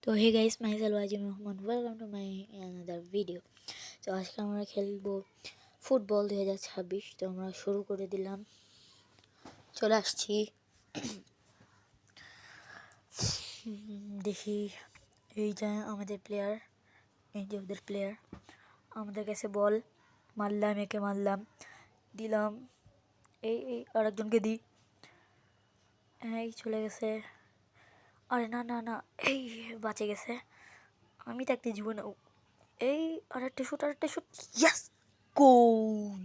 তো hey guys, my Selvaji Mohammad, welcome to my another video. তো আজকে আমরা খেলবো ফুটবল 2026। তো আমরা শুরু করে দিলাম, চলে আসছি। দেখি, এই যে আমাদের প্লেয়ার, এই যে ওদের প্লেয়ার। আমাদের কাছে বল, মারলাম, একে মারলাম, দিলাম, এই আরেকজনকে দিই, এই চলে গেছে। আরে না না না, এই বাঁচে গেছে। আমি থাকতে জীবনে এই আরেকটা শুট, ইয়েস, গোল!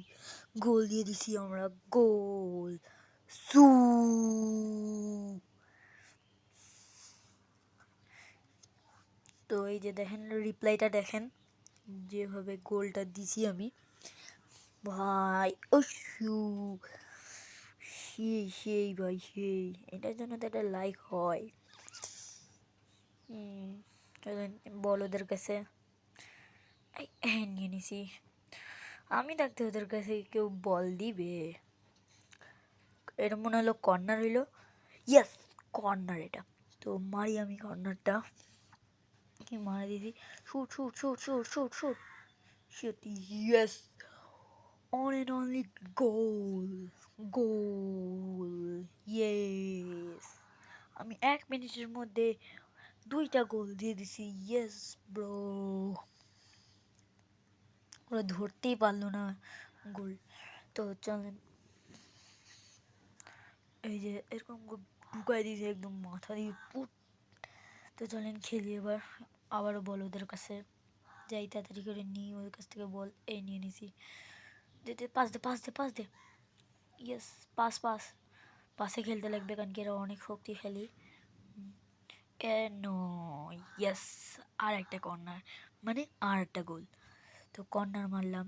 গোল দিয়ে দিছি আমরা, গোল! সু তো এই যে দেখেন, রিপ্লাইটা দেখেন, যেভাবে গোলটা দিছি আমি, ভাই ও শু, সেই ভাই সেই, এটার জন্য তো একটা লাইক হয়। বল ওদের কাছে, নিয়ে নিছি। আমি থাকতে ওদের কাছে কেউ বল দিবে? এটা মনে হলো কর্নার হইলো, ইয়েস, কর্নার। এটা তো মারি আমি কর্নারটা, কি মারা দিদি, shoot shoot shoot shoot shoot shoot shoot, yes, one and only goal, goal, yes. আমি 1 মিনিটের মধ্যে 2টা গোল দিয়ে দিছি, ইয়েস ব্রো। ওরা ধরতেই পারলো না গোল। তো চলেন, এই যে এরকম ঢুকাই দিয়েছে একদম মাথা দিয়ে পুট। তো চলেন খেলি এবার, আবারও বল ওদের কাছে যাই, তাড়াতাড়ি করে নিই ওদের কাছ থেকে বল। এই নিয়ে নিছি, দে, পাস দে, ইয়েস, পাসে খেলতে লাগবে, কারণ কি এরা অনেক শক্তিশালী। এ নো, ইয়েস, আর একটা কর্নার, মানে আর একটা গোল। তো কর্নার মারলাম,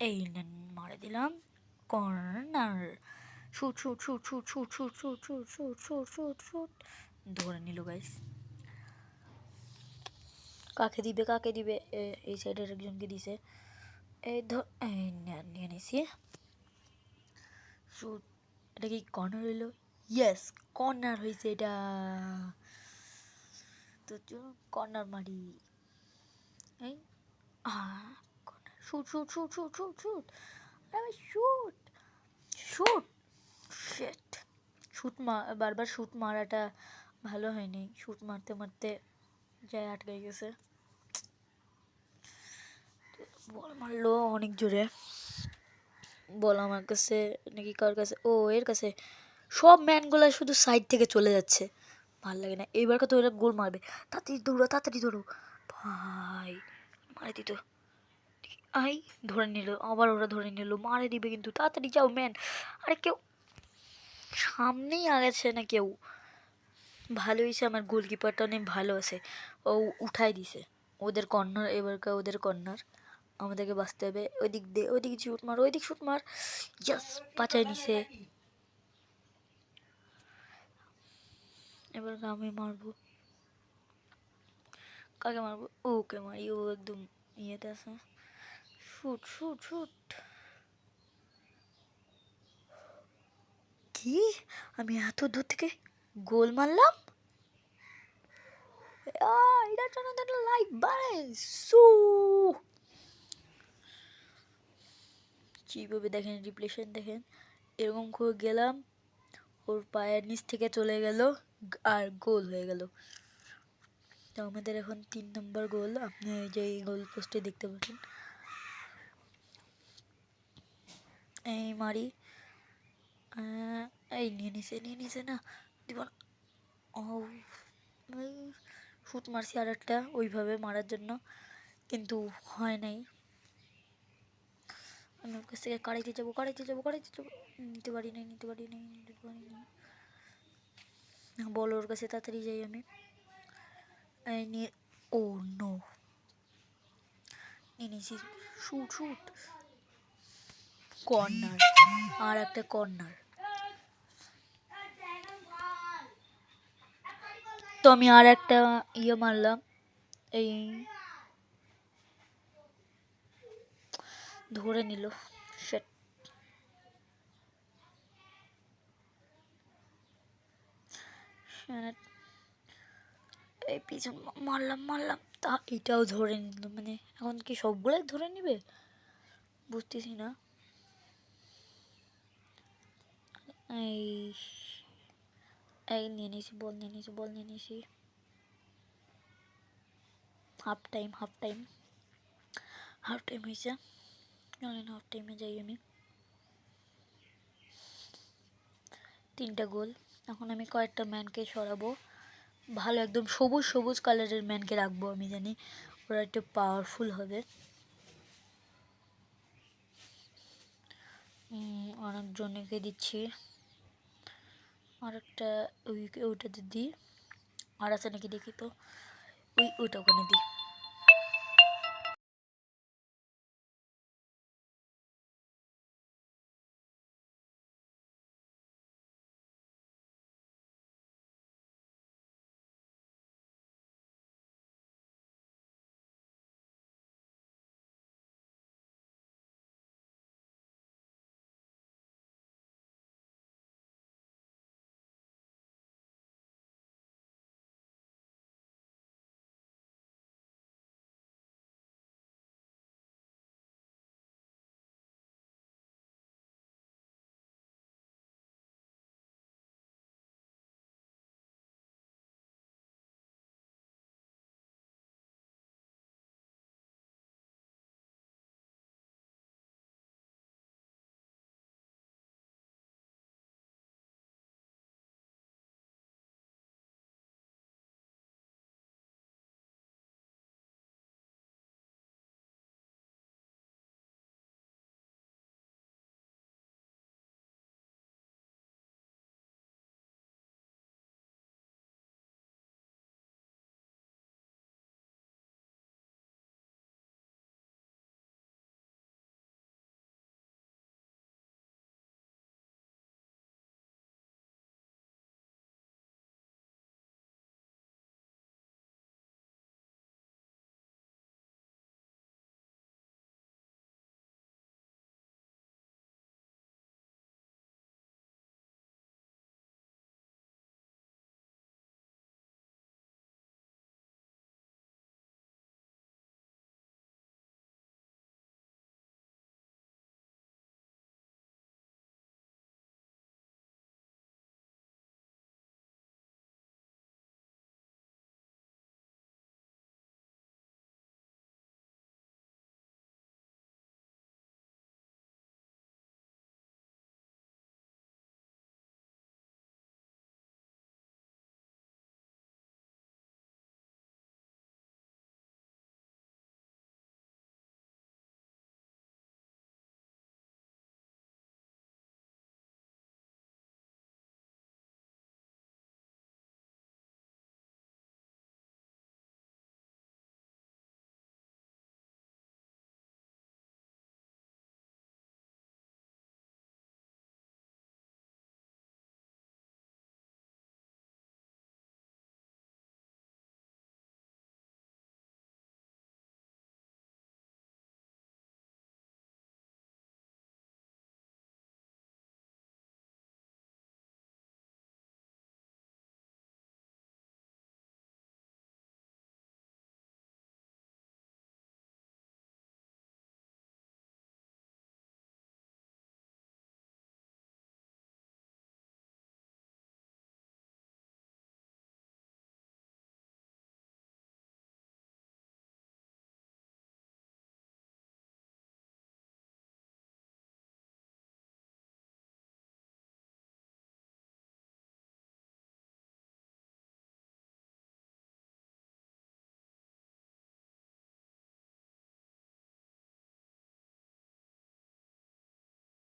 এই নেন, মারে দিলাম corner. Shoot shoot shoot shoot shoot shoot shoot shoot shoot shoot shoot shoot, ধরে নিল গাইস। কাকে দিবে? এই সাইডের একজনকে দিছে, এই নিয়ে নিছি। শুট, এটা কি কর্নার হইলো? ইয়েস, কর্নার হয়েছে এটা। তো কর্নার মারি, এই corner, shoot shoot shoot shoot shoot shoot, আরে শুট শুট, শিট, বারবার শুট মারাটা ভালো হয়নি। শুট মারতে মারতে যায় আটকে গেছে। বল মারলো অনেক জোরে, বল আমার কাছে নাকি কার কাছে? ও, এর কাছে। সব ম্যানগুলো শুধু সাইড থেকে চলে যাচ্ছে, ভাল লাগে না। এইবার কত ওরা গোল মারবে, তাড়াতাড়ি ধরো ভাই, মারে দিত। আই, ধরে নিল, আবার ওরা ধরে নিল, মারে দিবে কিন্তু, তাড়াতাড়ি যাও ম্যান। আরে কেউ সামনেই আগেছে না কেউ। ভালো হয়েছে, আমার গোলকিপারটা অনেক ভালো আছে, ও উঠাই দিছে। ওদের কর্নার, এবারকার ওদের কর্নার, আমাদেরকে বাঁচতে হবে। ওইদিকে শুট মার, শুট মার, জাস্ট বাঁচাই নিছে। এবার আমি মারবো, কাকে মারবো? ওকে মারি, ও একদম ইয়েতে আছে। শুট শুট শুট, কি আমি এত দূর থেকে গোল মারলাম? এটার জন্য তো লাইক বাড়ে। সু, কিভাবে দেখেন, রিপ্লেশন দেখেন, এরকম করে গেলাম, ওর পায়ের নিচ থেকে চলে গেল, আর গোল হয়ে গেল। তো আমাদের এখন 3 নম্বর গোল, আপনি যে এই গোল পোস্টে দেখতে পাচ্ছেন। এই মারি, এই নিয়ে নিছে না, দিব না। ও, শুট মারছি আর একটা ওইভাবে মারার জন্য, কিন্তু হয় নাই। আমি ওর কাছ থেকে কাড়াইতে যাবো, নিতে পারি নাই। বল ওর কাছে, তাড়াতাড়ি যাই আমি। নিয়ে, ও নো, নিয়ে নিয়েছি। শুট, কর্নার, আর একটা কর্নার। তো আমি আর একটা মারলাম, এই ধরে নিল, শিট। মিনিট। এই পিছন মারলাম তা এটাও ধরে নিল। মানে এখন কি সবগুলাই ধরে নিবে বুঝতেছি না। এই নিয়ে নিয়েছি, বল নিয়ে নিয়েছি। হাফ টাইম হয়েছে। চলেন হাফ টাইমে যাই আমি। 3টা গোল। এখন আমি কয়েকটা ম্যানকে সরাবো, ভালো একদম সবুজ কালারের ম্যানকে রাখবো। আমি জানি ওরা একটু পাওয়ারফুল হবে। অনেকজনকে দিচ্ছি, আরেকটা ওইটাতে দিই। আর আছে নাকি দেখি তো, ওইটা ওখানে দিই।